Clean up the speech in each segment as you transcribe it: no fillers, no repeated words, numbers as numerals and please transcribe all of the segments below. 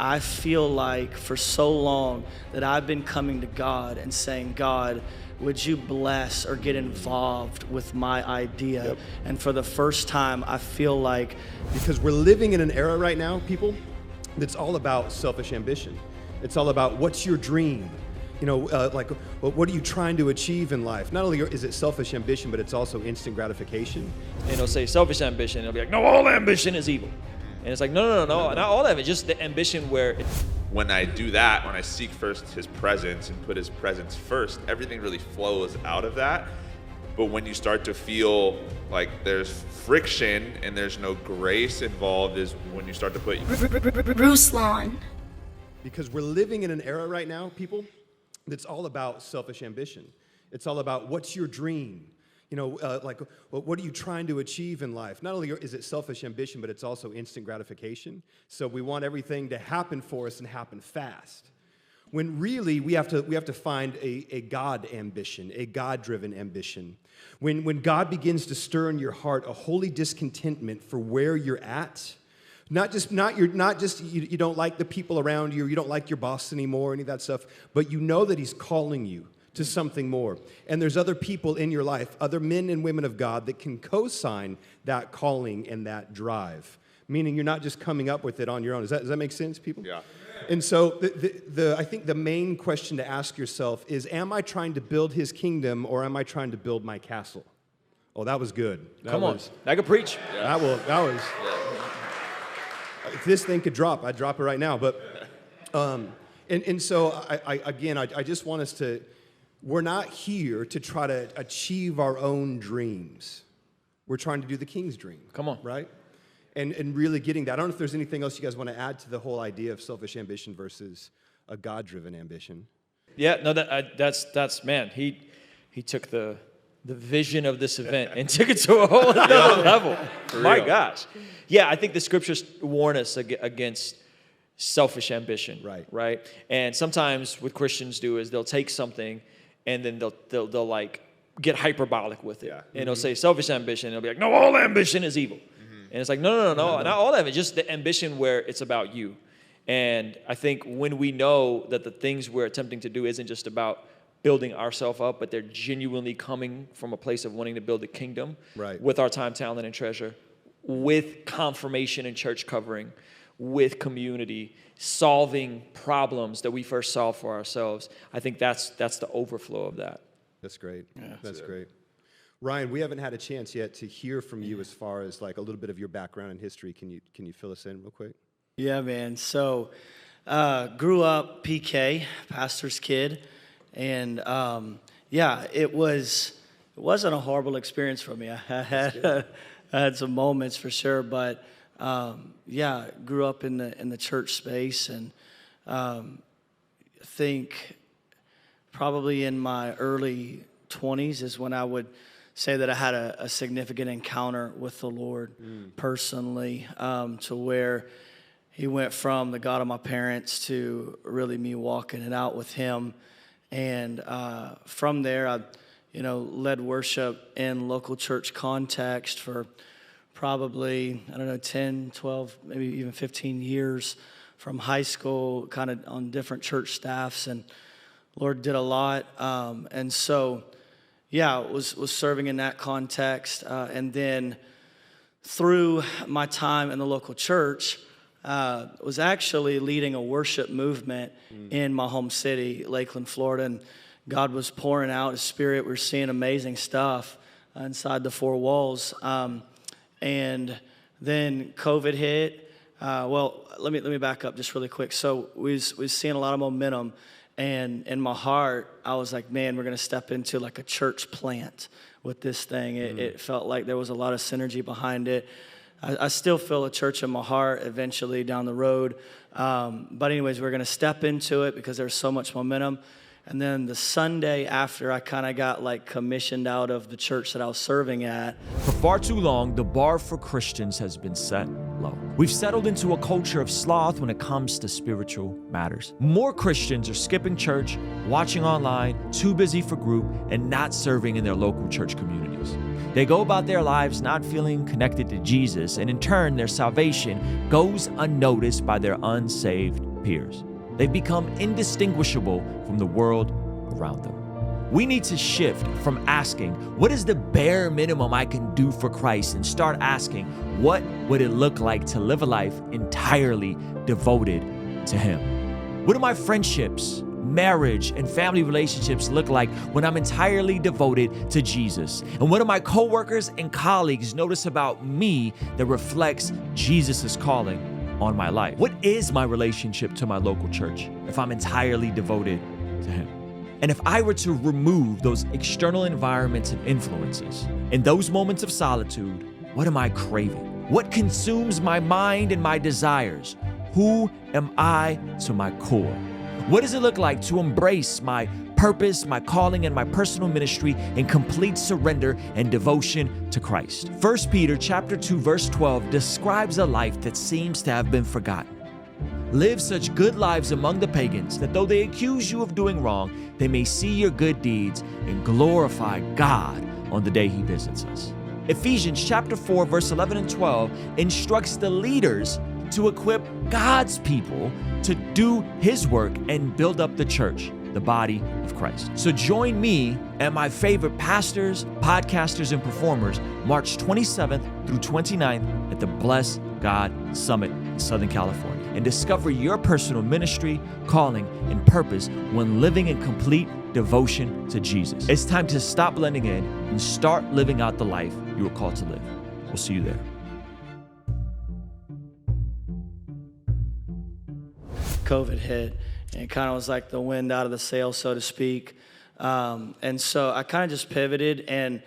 I feel like for so long that I've been coming to God and saying, God, would you bless or get involved with my idea? Yep. And for the first time, I feel like... Because we're living in an era right now, people, that's all about selfish ambition. It's all about what's your dream? You know, what are you trying to achieve in life? Not only is it selfish ambition, but it's also instant gratification. And it'll say selfish ambition. It'll be like, no, all ambition is evil. And it's like, no, not all of it. Just the ambition where... When I do that, when I seek first his presence and put his presence first, everything really flows out of that. But when you start to feel like there's friction and there's no grace involved is when you start to put... Ruslan. Because we're living in an era right now, people, that's all about selfish ambition. It's all about what's your dream? You know, what are you trying to achieve in life? Not only is it selfish ambition, but it's also instant gratification. So we want everything to happen for us and happen fast. When really we have to find a God ambition, a God-driven ambition. When God begins to stir in your heart a holy discontentment for where you're at, you don't like the people around you, or you don't like your boss anymore, any of that stuff, but you know that he's calling you to something more. And there's other people in your life, other men and women of God that can co-sign that calling and that drive. Meaning you're not just coming up with it on your own. Does that make sense, people? Yeah. And so I think the main question to ask yourself is, am I trying to build his kingdom or am I trying to build my castle? Oh, that was good. Come on, I could preach. Yeah. That was. If this thing could drop, I'd drop it right now. But, and so I just want us to, we're not here to try to achieve our own dreams. We're trying to do the King's dream. Come on. Right? And really getting that. I don't know if there's anything else you guys want to add to the whole idea of selfish ambition versus a God-driven ambition. Yeah, no, that's man. He took the vision of this event and took it to a whole other level. My gosh. Yeah, I think the scriptures warn us against selfish ambition. Right. And sometimes what Christians do is they'll take something and then they'll like get hyperbolic with it. Yeah. And they'll say selfish ambition. And they'll be like, no, all ambition is evil. And it's like, no, not all of it. Just the ambition where it's about you. And I think when we know that the things we're attempting to do isn't just about building ourselves up, but they're genuinely coming from a place of wanting to build the kingdom with our time, talent, and treasure, with confirmation and church covering, with community, solving problems that we first solved for ourselves. I think that's the overflow of that. That's great. Yeah, that's great. Ryan, we haven't had a chance yet to hear from you as far as like a little bit of your background and history. Can you fill us in real quick? Yeah, man. So grew up PK, pastor's kid. And it wasn't a horrible experience for me. I had some moments for sure, but grew up in the church space, and I think probably in my early 20s is when I would say that I had a significant encounter with the Lord personally, to where he went from the God of my parents to really me walking it out with him. And from there, I, led worship in local church context for probably, 10, 12, maybe even 15 years, from high school, kind of on different church staffs, and Lord did a lot. And so, was serving in that context. And then through my time in the local church, was actually leading a worship movement in my home city, Lakeland, Florida, and God was pouring out His Spirit. We were seeing amazing stuff inside the four walls, and then COVID hit. Let me back up just really quick. So we was seeing a lot of momentum, and in my heart, I was like, man, we're going to step into like a church plant with this thing. It felt like there was a lot of synergy behind it. I still feel a church in my heart eventually down the road. But anyways, we're going to step into it because there's so much momentum. And then the Sunday after, I kind of got like commissioned out of the church that I was serving at. For far too long, the bar for Christians has been set low. We've settled into a culture of sloth when it comes to spiritual matters. More Christians are skipping church, watching online, too busy for group, and not serving in their local church communities. They go about their lives not feeling connected to Jesus, and in turn, their salvation goes unnoticed by their unsaved peers. They've become indistinguishable from the world around them. We need to shift from asking, what is the bare minimum I can do for Christ, and start asking, what would it look like to live a life entirely devoted to Him? What do my friendships, marriage, and family relationships look like when I'm entirely devoted to Jesus? And what do my coworkers and colleagues notice about me that reflects Jesus' calling on my life? What is my relationship to my local church if I'm entirely devoted to Him? And if I were to remove those external environments and influences, in those moments of solitude, what am I craving? What consumes my mind and my desires? Who am I to my core? What does it look like to embrace my purpose, my calling, and my personal ministry in complete surrender and devotion to Christ? 1 Peter chapter 2, verse 12 describes a life that seems to have been forgotten. Live such good lives among the pagans that though they accuse you of doing wrong, they may see your good deeds and glorify God on the day He visits us. Ephesians chapter 4, verse 11 and 12 instructs the leaders to equip God's people to do His work and build up the church, the body of Christ. So join me and my favorite pastors, podcasters, and performers March 27th through 29th at the Bless God Summit in Southern California, and discover your personal ministry, calling, and purpose when living in complete devotion to Jesus. It's time to stop blending in and start living out the life you were called to live. We'll see you there. COVID hit, and it kind of was like the wind out of the sails, so to speak. And so I kind of just pivoted and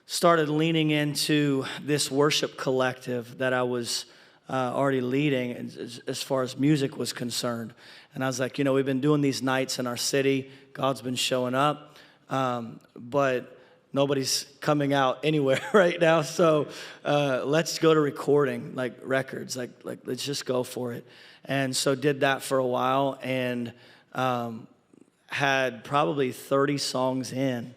started leaning into this worship collective that I was already leading as far as music was concerned. And I was like, we've been doing these nights in our city. God's been showing up, but nobody's coming out anywhere right now. So let's go to recording, like records, like let's just go for it. And so did that for a while, and had probably 30 songs in.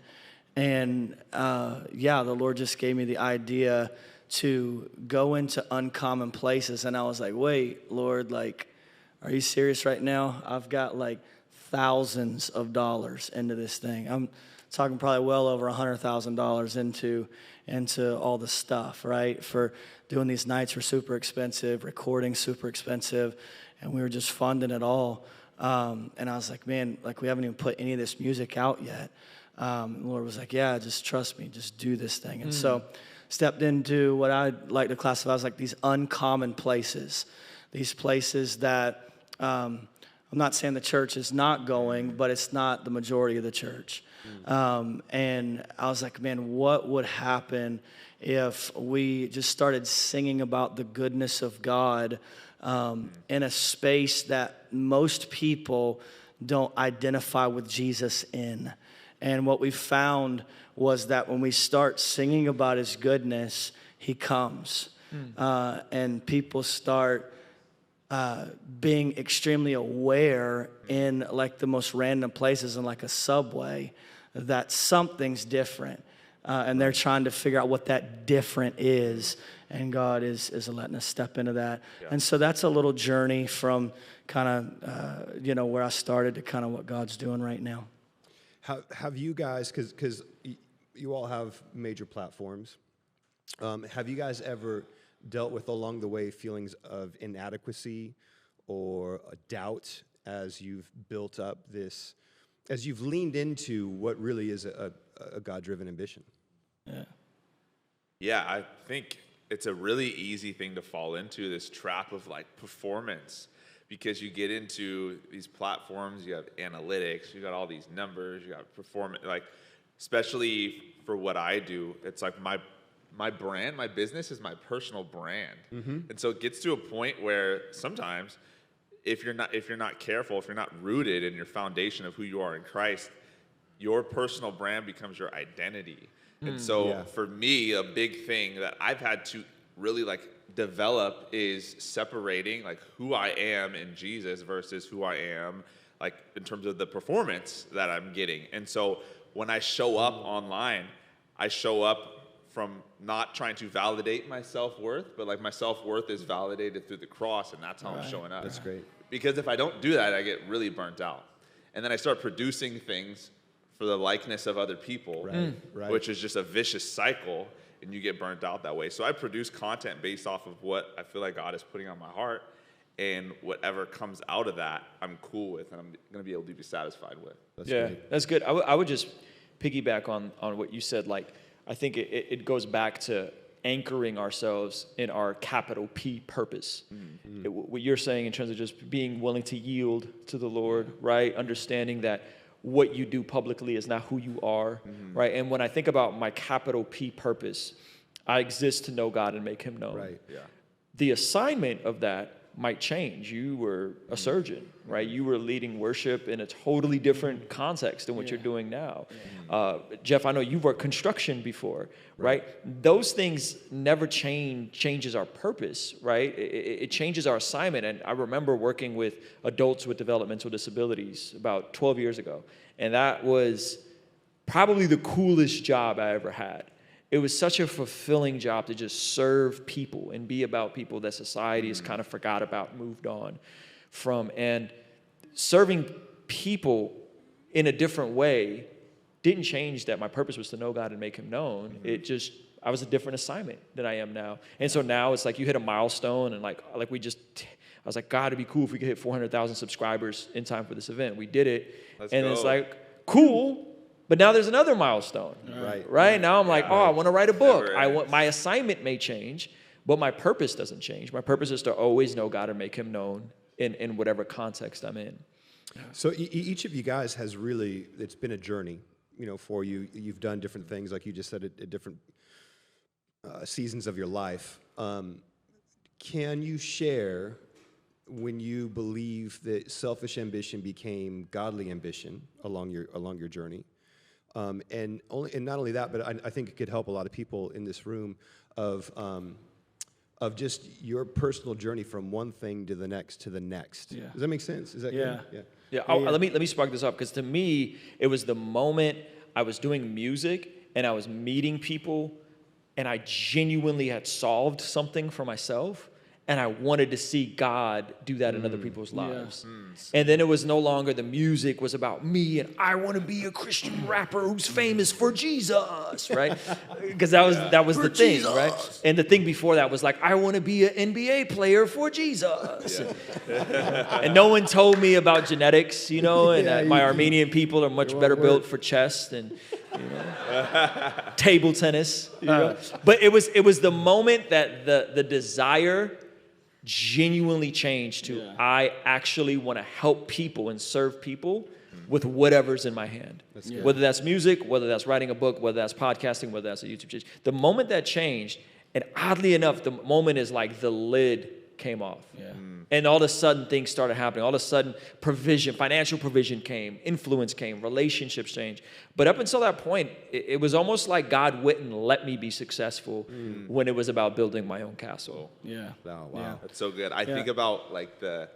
And the Lord just gave me the idea to go into uncommon places. And I was like, wait, Lord, are you serious right now? I've got thousands of dollars into this thing. I'm talking probably well over $100,000 into all the stuff, right? For doing these nights were super expensive, recording super expensive, and we were just funding it all. And I was like, man, we haven't even put any of this music out yet. The Lord was like, yeah, just trust me, just do this thing. And so stepped into what I'd like to classify as these uncommon places, these places that I'm not saying the church is not going, but it's not the majority of the church. And I was like, man, what would happen if we just started singing about the goodness of God in a space that most people don't identify with Jesus in? And what we found was that when we start singing about His goodness, He comes. And people start being extremely aware in the most random places, in a subway, that something's different. And they're trying to figure out what that different is. And God is letting us step into that. Yeah. And so that's a little journey from kind of, where I started to kind of what God's doing right now. Have you guys, because you all have major platforms, have you guys ever dealt with along the way feelings of inadequacy or a doubt as you've built up this, as you've leaned into what really is a God-driven ambition? Yeah, I think it's a really easy thing to fall into, this trap of performance, because you get into these platforms, you have analytics, you got all these numbers, you got performance, especially for what I do, it's my brand, my business is my personal brand. And so it gets to a point where sometimes if you're not careful, if you're not rooted in your foundation of who you are in Christ, your personal brand becomes your identity. And so for me, a big thing that I've had to really like develop is separating like who I am in Jesus versus who I am like in terms of the performance that I'm getting. And so when I show up online, I show up from not trying to validate my self-worth, but like my self-worth is validated through the cross, and that's how I'm showing up. That's great. Because if I don't do that, I get really burnt out. And then I start producing things for the likeness of other people, which is just a vicious cycle, and you get burnt out that way. So I produce content based off of what I feel like God is putting on my heart, and whatever comes out of that, I'm cool with, and I'm going to be able to be satisfied with. That's great. That's good. I would just piggyback on what you said. Like, I think it goes back to anchoring ourselves in our capital P purpose. What you're saying in terms of just being willing to yield to the Lord, right? Understanding that what you do publicly is not who you are, right? And when I think about my capital P purpose, I exist to know God and make him known. Right. Yeah. The assignment of that might change. You were a surgeon, right? You were leading worship in a totally different context than what you're doing now. Jeff, I know you've worked construction before, right? Those things never changes our purpose, right? It changes our assignment. And I remember working with adults with developmental disabilities about 12 years ago. And that was probably the coolest job I ever had. It was such a fulfilling job to just serve people and be about people that society has kind of forgot about, moved on from. And serving people in a different way didn't change that my purpose was to know God and make him known. I was a different assignment than I am now. And so now it's like you hit a milestone, and I was like, God, it'd be cool if we could hit 400,000 subscribers in time for this event. We did it. Let's and go. It's like, cool. But now there's another milestone, right? Now I'm like, I want to write a book. My assignment may change, but my purpose doesn't change. My purpose is to always know God and make him known in whatever context I'm in. So each of you guys has really, it's been a journey, for you. You've done different things, like you just said, at different seasons of your life. Can you share when you believe that selfish ambition became godly ambition along your journey? And not only that, but I think it could help a lot of people in this room of just your personal journey from one thing to the next. Yeah. Does that make sense? Is that good? Yeah. Let me spark this up, because to me, it was the moment I was doing music and I was meeting people, and I genuinely had solved something for myself. And I wanted to see God do that in other people's lives. And then it was no longer the music was about me and I want to be a Christian rapper who's famous for Jesus, right? Because that was the thing, Jesus. Right? And the thing before that was like, I want to be an NBA player for Jesus. And no one told me about genetics, and that my Armenian people are much better built for chess than table tennis. But it was the moment that the desire genuinely changed to I actually want to help people and serve people with whatever's in my hand. Whether that's music, whether that's writing a book, whether that's podcasting, whether that's a YouTube channel. The moment that changed, and oddly enough, the moment is like the lid came off. And all of a sudden things started happening. All of a sudden financial provision came, influence came, relationships changed. But up until that point, it was almost like God wouldn't let me be successful when it was about building my own castle. Oh, wow. Yeah. That's so good. I think about like the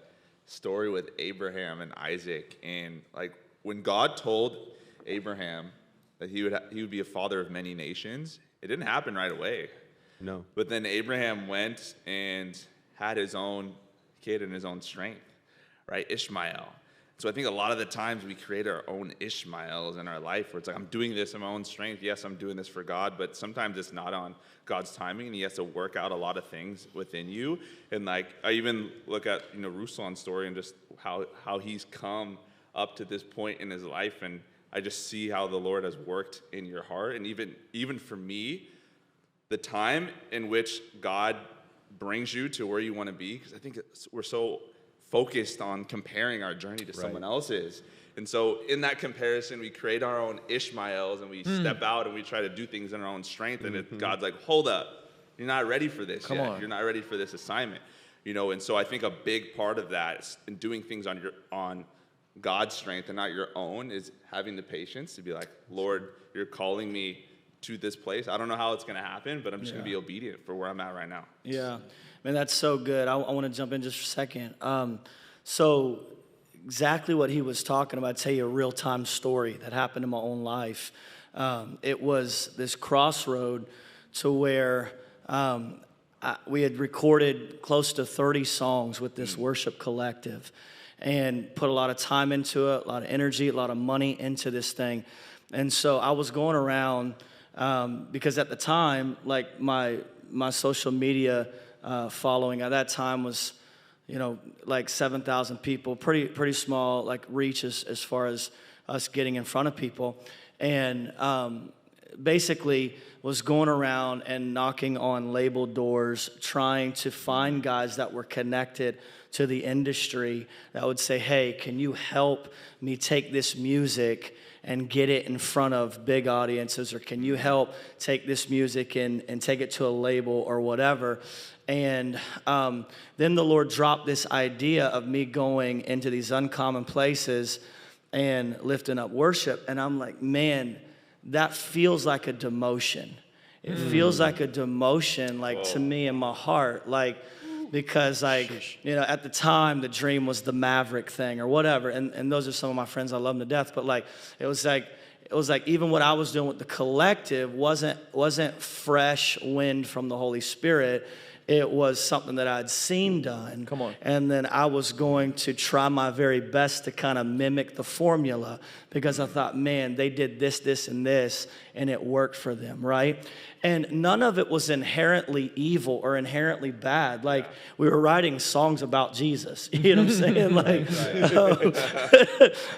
story with Abraham and Isaac, and like when God told Abraham that he would be a father of many nations, it didn't happen right away. No. But then Abraham went and had his own kid in his own strength, right? Ishmael. So I think a lot of the times we create our own Ishmaels in our life, where it's like, I'm doing this in my own strength. Yes, I'm doing this for God, but sometimes it's not on God's timing, and he has to work out a lot of things within you. And like, I even look at, Ruslan's story and just how he's come up to this point in his life, and I just see how the Lord has worked in your heart. And even for me, the time in which God brings you to where you want to be, because I think we're so focused on comparing our journey to someone else's. And so in that comparison, we create our own Ishmaels, and we step out and we try to do things in our own strength. And God's like, hold up, you're not ready for this yet. You're not ready for this assignment. you know. And so I think a big part of that is in doing things on God's strength and not your own is having the patience to be like, Lord, you're calling me to this place. I don't know how it's going to happen, but I'm just going to be obedient for where I'm at right now. Yeah, man, that's so good. I want to jump in just for a second. So exactly what he was talking about, I'll tell you a real-time story that happened in my own life. It was this crossroad to where we had recorded close to 30 songs with this worship collective and put a lot of time into it, a lot of energy, a lot of money into this thing. And so I was going around because at the time, like my social media following at that time was, you know, like 7,000 people, pretty small, like reach as far as us getting in front of people. And basically was going around and knocking on label doors, trying to find guys that were connected to the industry that would say, hey, can you help me take this music and get it in front of big audiences, or can you help take this music and take it to a label or whatever? And then the Lord dropped this idea of me going into these uncommon places and lifting up worship. And I'm like, man, that feels like a demotion. It feels like a demotion, like to me in my heart, like, because like, you know, at the time the dream was the Maverick thing or whatever. And those are some of my friends. I love them to death. But like, it was like even what I was doing with the collective wasn't fresh wind from the Holy Spirit. It was something that I'd seen done. Come on. And then I was going to try my very best to kind of mimic the formula because I thought, man, they did this, this, and this, and it worked for them, right? And none of it was inherently evil or inherently bad. Like, we were writing songs about Jesus. You know what I'm saying? Like,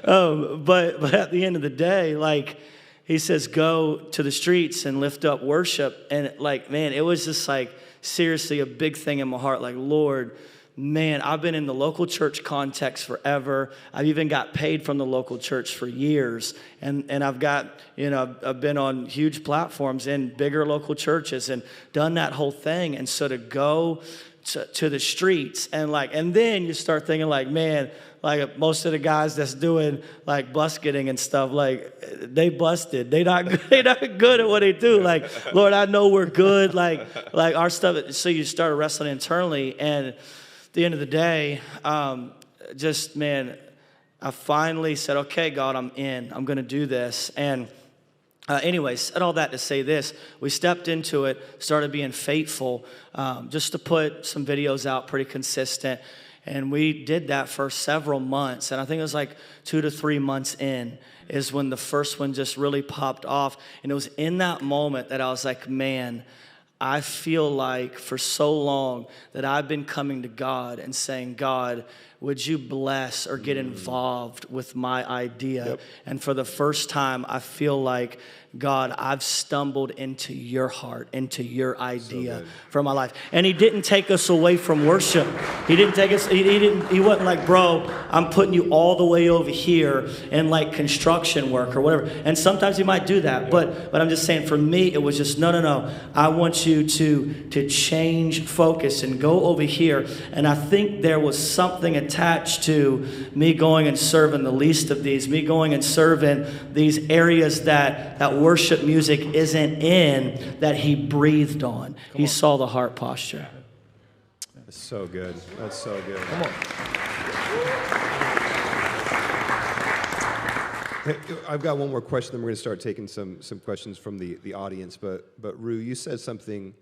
but at the end of the day, like, he says, go to the streets and lift up worship. And like, man, it was just like, seriously, a big thing in my heart, like, Lord, man, I've been in the local church context forever. I've even got paid from the local church for years. And I've got, you know, I've been on huge platforms in bigger local churches and done that whole thing. And so to go to the streets and like, and then you start thinking like, man, like most of the guys that's doing like busketing and stuff, like they busted. They not good at what they do. Like, Lord, I know we're good. Like our stuff. So you start wrestling internally, and at the end of the day, just man, I finally said, okay, God, I'm in. I'm gonna do this. And anyways, said all that to say this. We stepped into it, started being faithful, just to put some videos out, pretty consistent. And we did that for several months. And I think it was like 2 to 3 months in is when the first one just really popped off. And it was in that moment that I was like, man, I feel like for so long that I've been coming to God and saying, God, would you bless or get involved with my idea? Yep. And for the first time, I feel like, God, I've stumbled into your heart, into your idea for my life. And he didn't take us away from worship. He didn't take us, he wasn't like, bro, I'm putting you all the way over here in like construction work or whatever. And sometimes he might do that. But I'm just saying, for me, it was just, no. I want you to change focus and go over here. And I think there was something attached to me going and serving the least of these, me going and serving these areas that worship music isn't in, that he breathed on. He saw the heart posture. That's so good. That's so good. Come on. Hey, I've got one more question, then we're going to start taking some questions from the audience. But Ru, you said something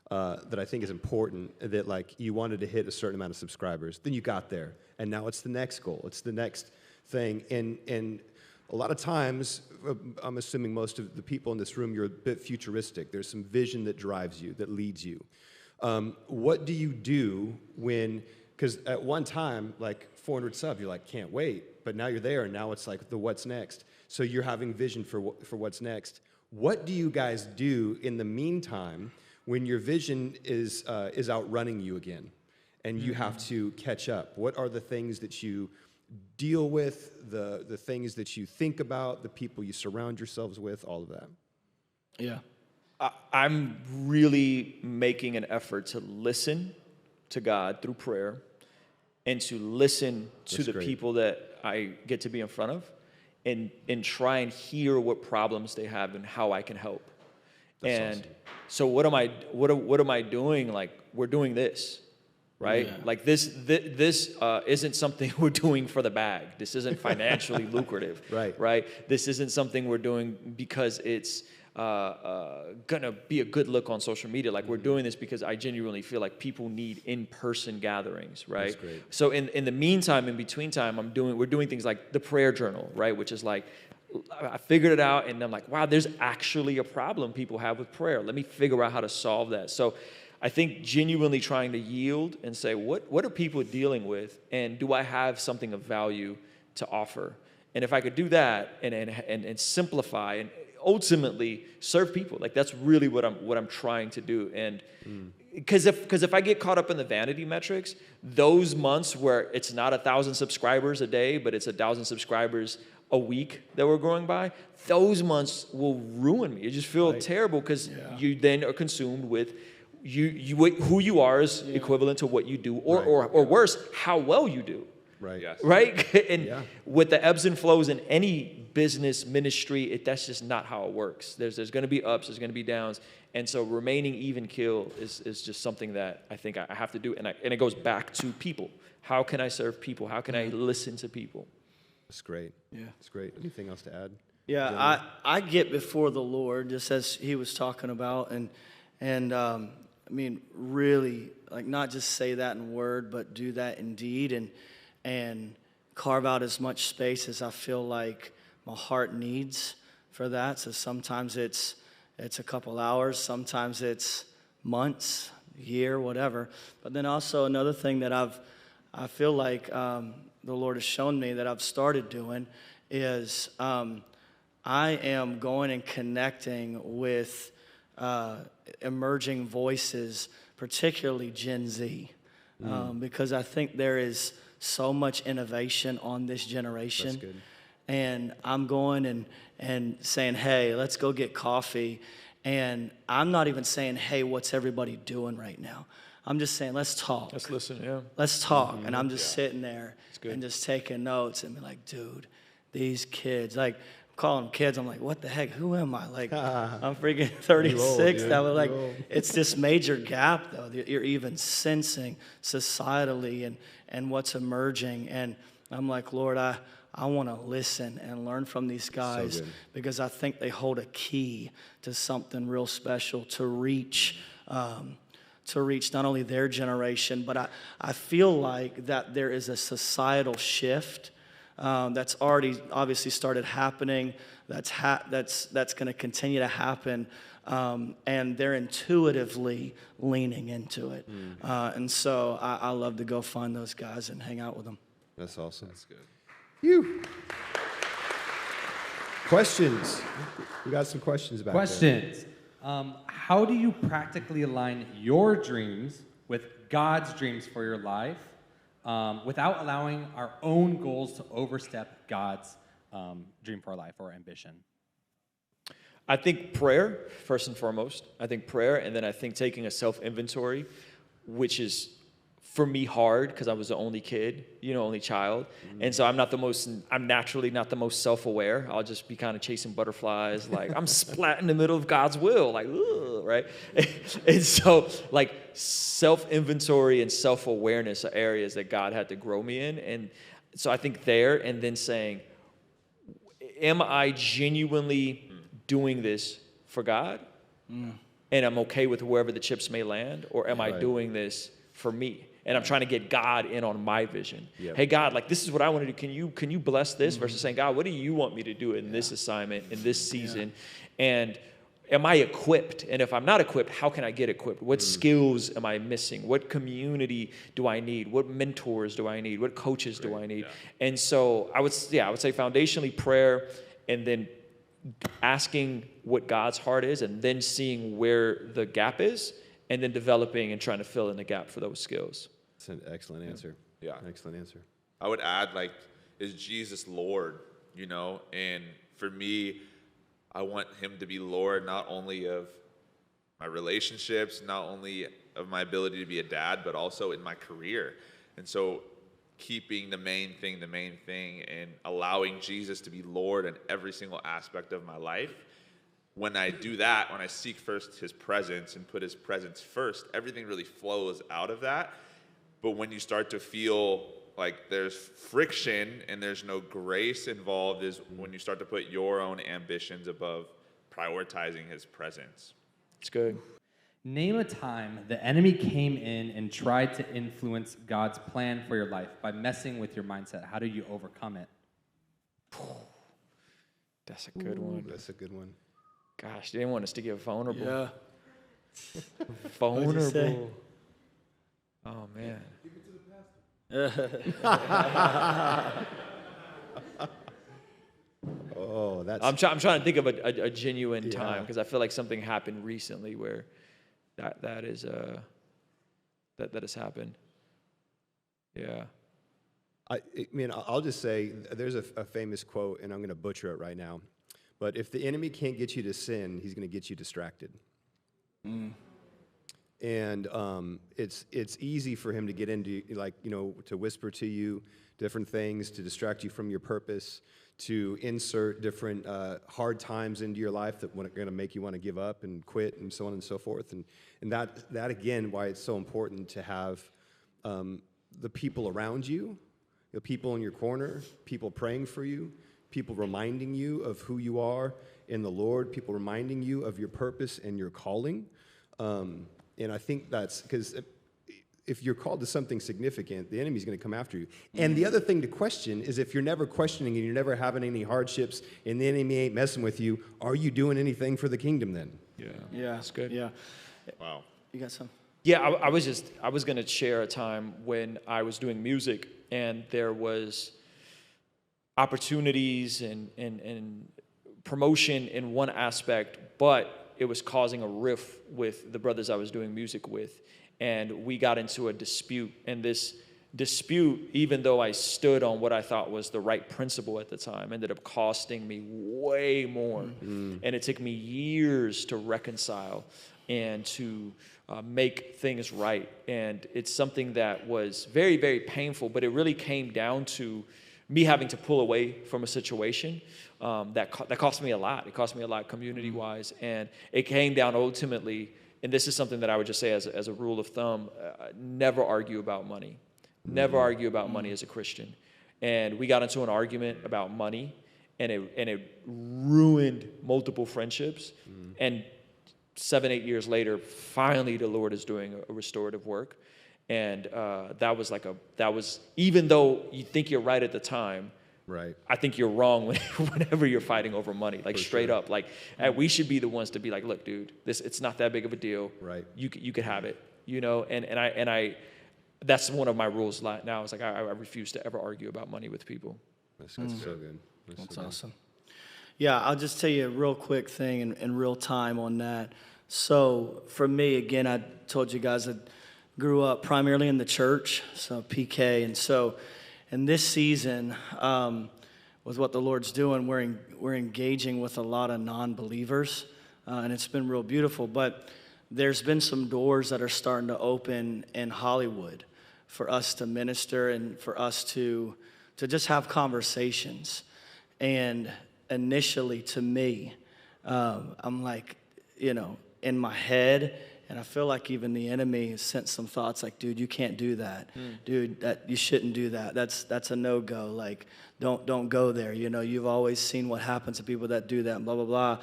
that I think is important, that like you wanted to hit a certain amount of subscribers. Then you got there, and now it's the next goal. It's the next thing. And a lot of times, I'm assuming most of the people in this room, you're a bit futuristic. There's some vision that drives you, that leads you. What do you do when, because at one time, like 400 subs, you're like, can't wait. But now you're there, and now it's like the what's next. So you're having vision for what's next. What do you guys do in the meantime when your vision is outrunning you again, and you have to catch up? What are the things that you deal with, the things that you think about, the people you surround yourselves with, all of that? Yeah. I'm really making an effort to listen to God through prayer and to listen to the people that I get to be in front of and try and hear what problems they have and how I can help. That's awesome. So what am I doing? Like, we're doing this, right? Yeah. Like this isn't something we're doing for the bag. This isn't financially lucrative, right? This isn't something we're doing because it's gonna be a good look on social media. Like, we're doing this because I genuinely feel like people need in-person gatherings, right? That's great. So in the meantime, in between time, we're doing things like the prayer journal, right? Which is like, I figured it out, and I'm like, wow, there's actually a problem people have with prayer. Let me figure out how to solve that. So I think genuinely trying to yield and say, what are people dealing with, and do I have something of value to offer? And if I could do that and simplify and ultimately serve people, like, that's really what I'm trying to do. And because if I get caught up in the vanity metrics, those months where it's not 1,000 subscribers a day, but it's 1,000 subscribers a week that we're growing by, those months will ruin me. You just feel terrible because you then are consumed with who you are is equivalent to what you do, or worse, how well you do. Right. Yes. Right? And with the ebbs and flows in any business ministry, that's just not how it works. There's going to be ups, there's going to be downs. And so remaining even keel is just something that I think I have to do. And it goes back to people. How can I serve people? How can I listen to people? That's great. Yeah. That's great. Anything else to add? Yeah, I get before the Lord, just as he was talking about, and I mean, really, like, not just say that in word, but do that in deed, and carve out as much space as I feel like my heart needs for that. So sometimes it's a couple hours, sometimes it's months, year, whatever. But then also another thing that I feel like the Lord has shown me that I've started doing is I am going and connecting with emerging voices, particularly Gen Z, because I think there is so much innovation on this generation. That's good. And I'm going and saying, hey, let's go get coffee. And I'm not even saying, hey, what's everybody doing right now? I'm just saying, let's talk. Let's listen, yeah. Let's talk. And I'm just sitting there and just taking notes and be like, dude, these kids, like, I'm calling them kids. I'm like, what the heck? Who am I? Like, I'm freaking 36. That was like, it's this major gap, though, that you're even sensing societally and what's emerging. And I'm like, Lord, I want to listen and learn from these guys because I think they hold a key to something real special to reach not only their generation, but I feel like that there is a societal shift that's already obviously started happening, that's going to continue to happen, and they're intuitively leaning into it. And so I love to go find those guys and hang out with them. That's awesome. That's good. You. Questions? We got some questions back there. How do you practically align your dreams with God's dreams for your life without allowing our own goals to overstep God's dream for our life or ambition? I think prayer, first and foremost. I think prayer, and then I think taking a self-inventory, which is, for me, hard because I was the only kid, only child. And so I'm naturally not the most self-aware. I'll just be kind of chasing butterflies. Like, I'm splat in the middle of God's will. Like, ugh, right? And so, like, self-inventory and self-awareness are areas that God had to grow me in. And so I think there, and then saying, am I genuinely doing this for God? And I'm okay with wherever the chips may land? Or am I doing this for me? And I'm trying to get God in on my vision. Yep. Hey, God, like, this is what I want to do. Can you bless this? Versus saying, God, what do you want me to do in this assignment, in this season? And am I equipped? And if I'm not equipped, how can I get equipped? What skills am I missing? What community do I need? What mentors do I need? What coaches do I need? Yeah. And so I would say foundationally prayer, and then asking what God's heart is, and then seeing where the gap is, and then developing and trying to fill in the gap for those skills. That's an excellent answer. Yeah. Excellent answer. I would add, like, is Jesus Lord, And for me, I want him to be Lord not only of my relationships, not only of my ability to be a dad, but also in my career. And so keeping the main thing, and allowing Jesus to be Lord in every single aspect of my life. When I do that, when I seek first his presence and put his presence first, everything really flows out of that. But when you start to feel like there's friction and there's no grace involved is when you start to put your own ambitions above prioritizing his presence. It's good. Name a time the enemy came in and tried to influence God's plan for your life by messing with your mindset. How did you overcome it? That's a good one. That's a good one. Gosh, they didn't want us to get vulnerable. Yeah. Vulnerable. Oh, man. Oh, that's. I'm trying to think of a genuine time, because I feel like something happened recently where that has happened. Yeah. I mean, I'll just say there's a famous quote, and I'm going to butcher it right now. But if the enemy can't get you to sin, he's going to get you distracted. And it's easy for him to get into, like, to whisper to you different things, to distract you from your purpose, to insert different hard times into your life that are going to make you want to give up and quit, and so on and so forth. And that again, why it's so important to have the people around you, people in your corner, people praying for you, people reminding you of who you are in the Lord, people reminding you of your purpose and your calling. And I think that's because if you're called to something significant, the enemy's going to come after you. And the other thing to question is, if you're never questioning and you're never having any hardships and the enemy ain't messing with you, are you doing anything for the kingdom then? Yeah. That's good. Yeah. Wow. You got some? Yeah, I was going to share a time when I was doing music and there was opportunities and promotion in one aspect, but it was causing a rift with the brothers I was doing music with. And we got into a dispute. And this dispute, even though I stood on what I thought was the right principle at the time, ended up costing me way more. And it took me years to reconcile and to make things right. And it's something that was very, very painful, but it really came down to me having to pull away from a situation that cost me a lot. It cost me a lot community-wise. And it came down ultimately, and this is something that I would just say as a rule of thumb, never argue about money. Never argue about money as a Christian. And we got into an argument about money, and it ruined multiple friendships. And 7-8 years later, finally the Lord is doing a restorative work. And that was even though you think you're right at the time, right? I think you're wrong whenever you're fighting over money, like straight up. Like, we should be the ones to be like, look, dude, it's not that big of a deal. Right. You could have it, and I that's one of my rules now. It's like I refuse to ever argue about money with people. That's so good. That's awesome. Yeah, I'll just tell you a real quick thing in real time on that. So for me, again, I told you guys I grew up primarily in the church, so PK, and so in this season, with what the Lord's doing, we're engaging with a lot of non-believers, and it's been real beautiful. But there's been some doors that are starting to open in Hollywood for us to minister and for us to just have conversations. And initially, to me, I'm like, in my head, and I feel like even the enemy sent some thoughts like, dude, you can't do that. Dude, that you shouldn't do that. That's a no-go. Like, don't go there. You've always seen what happens to people that do that, and blah, blah, blah.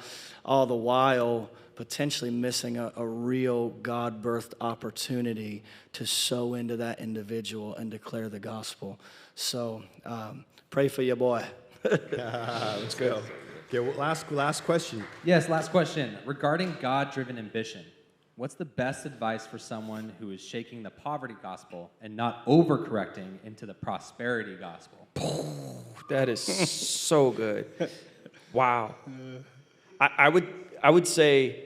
All the while potentially missing a real God-birthed opportunity to sow into that individual and declare the gospel. So pray for your boy. Let's go. Okay, well, last question. Yes, last question. Regarding God-driven ambition, what's the best advice for someone who is shaking the poverty gospel and not overcorrecting into the prosperity gospel? That is so good. Wow. I would say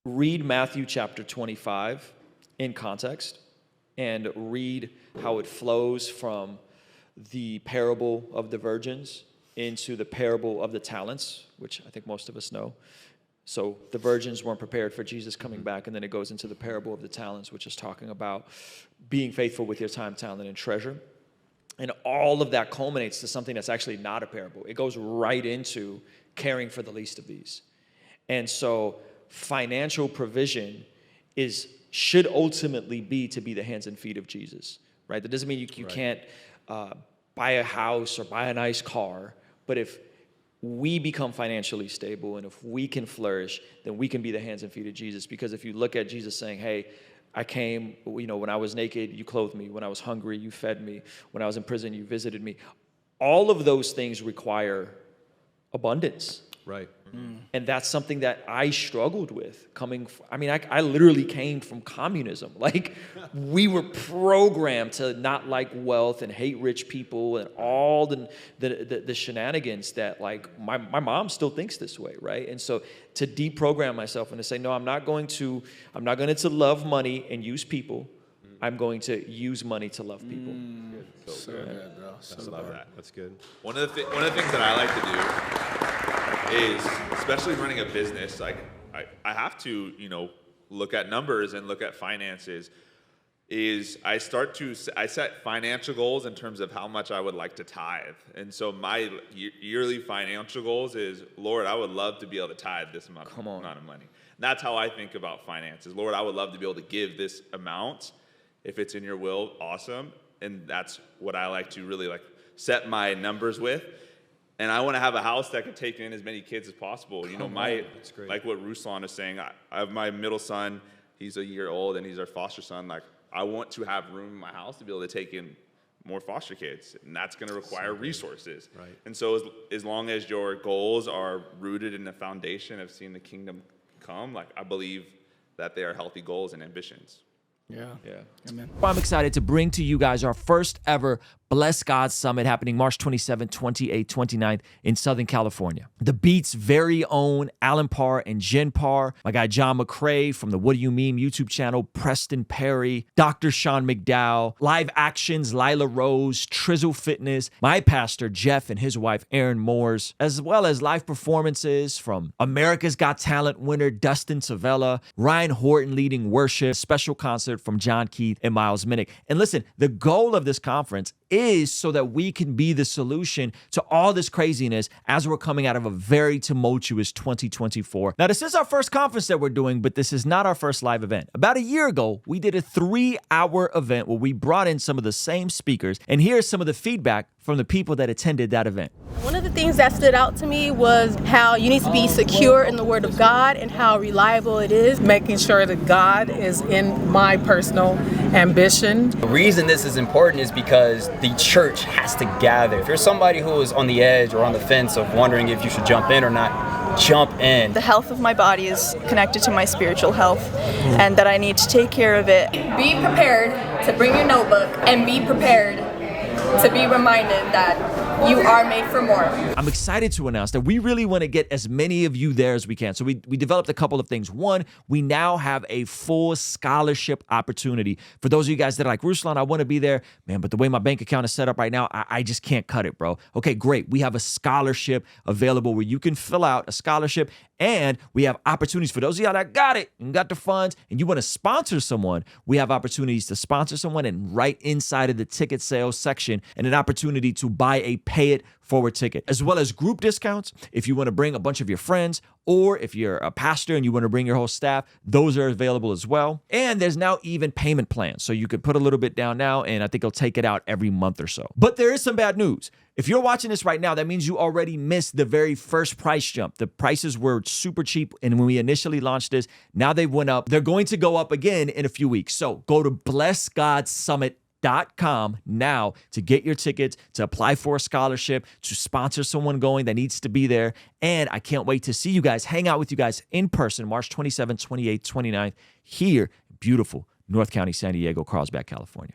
read Matthew chapter 25 in context and read how it flows from the parable of the virgins into the parable of the talents, which I think most of us know. So the virgins weren't prepared for Jesus coming back. And then it goes into the parable of the talents, which is talking about being faithful with your time, talent, and treasure. And all of that culminates to something that's actually not a parable. It goes right into caring for the least of these. And so financial provision should ultimately be to be the hands and feet of Jesus, right? That doesn't mean you can't buy a house or buy a nice car, but if we become financially stable and if we can flourish, then we can be the hands and feet of Jesus. Because if you look at Jesus saying, hey, I came, when I was naked, you clothed me. When I was hungry, you fed me. When I was in prison, you visited me. All of those things require abundance. Right. And that's something that I struggled with I literally came from communism. Like, we were programmed to not like wealth and hate rich people and all the shenanigans that, like, my mom still thinks this way, right? And so to deprogram myself and to say, no, I'm not going to love money and use people. I'm going to use money to love people. So good, bro. I love that. That's good. One of the things that I like to do is, especially running a business, like I have to, look at numbers and look at finances, is I set financial goals in terms of how much I would like to tithe. And so my yearly financial goals is, Lord, I would love to be able to tithe this amount of money. And that's how I think about finances. Lord, I would love to be able to give this amount. If it's in your will, awesome. And that's what I like to really set my numbers with. And I want to have a house that can take in as many kids as possible. That's great. Like what Ruslan is saying, I have my middle son, he's a year old, and he's our foster son. Like, I want to have room in my house to be able to take in more foster kids, and that's going to require resources. Right. And so as long as your goals are rooted in the foundation of seeing the kingdom come, I believe that they are healthy goals and ambitions. Yeah. Amen. I'm excited to bring to you guys our first ever Bless God Summit happening March 27th, 28th, 29th in Southern California. The Beat's very own Alan Parr and Jen Parr, my guy John McCrae from the What Do You Mean YouTube channel, Preston Perry, Dr. Sean McDowell, Live Actions, Lila Rose, Trizzle Fitness, my pastor Jeff and his wife Erin Moores, as well as live performances from America's Got Talent winner Dustin Savella, Ryan Horton leading worship, special concert from John Keith and Miles Minnick. And listen, the goal of this conference is so that we can be the solution to all this craziness as we're coming out of a very tumultuous 2024. Now, this is our first conference that we're doing, but this is not our first live event. About a year ago, we did a 3-hour event where we brought in some of the same speakers, and here's some of the feedback from the people that attended that event. One of the things that stood out to me was how you need to be secure in the Word of God and how reliable it is. Making sure that God is in my personal ambition. The reason this is important is because the church has to gather. If you're somebody who is on the edge or on the fence of wondering if you should jump in or not, jump in. The health of my body is connected to my spiritual health, and that I need to take care of it. Be prepared to bring your notebook and be prepared to be reminded that you are made for more. I'm excited to announce that we really want to get as many of you there as we can. So we developed a couple of things. One, we now have a full scholarship opportunity. For those of you guys that are like, Ruslan, I want to be there, man, but the way my bank account is set up right now, I just can't cut it, bro. Okay, great. We have a scholarship available where you can fill out a scholarship, and we have opportunities for those of y'all that got it and got the funds and you want to sponsor someone. We have opportunities to sponsor someone, and right inside of the ticket sales section, and an opportunity to buy a pay it forward ticket, as well as group discounts. If you want to bring a bunch of your friends, or if you're a pastor and you want to bring your whole staff, those are available as well. And there's now even payment plans. So you could put a little bit down now, and I think they'll take it out every month or so. But there is some bad news. If you're watching this right now, that means you already missed the very first price jump. The prices were super cheap, and when we initially launched this, now they went up. They're going to go up again in a few weeks. So go to blessgodsummit.com now to get your tickets, to apply for a scholarship, to sponsor someone going that needs to be there. And I can't wait to see you guys, hang out with you guys in person, March 27th, 28th, 29th, here in beautiful North County, San Diego, Carlsbad, California.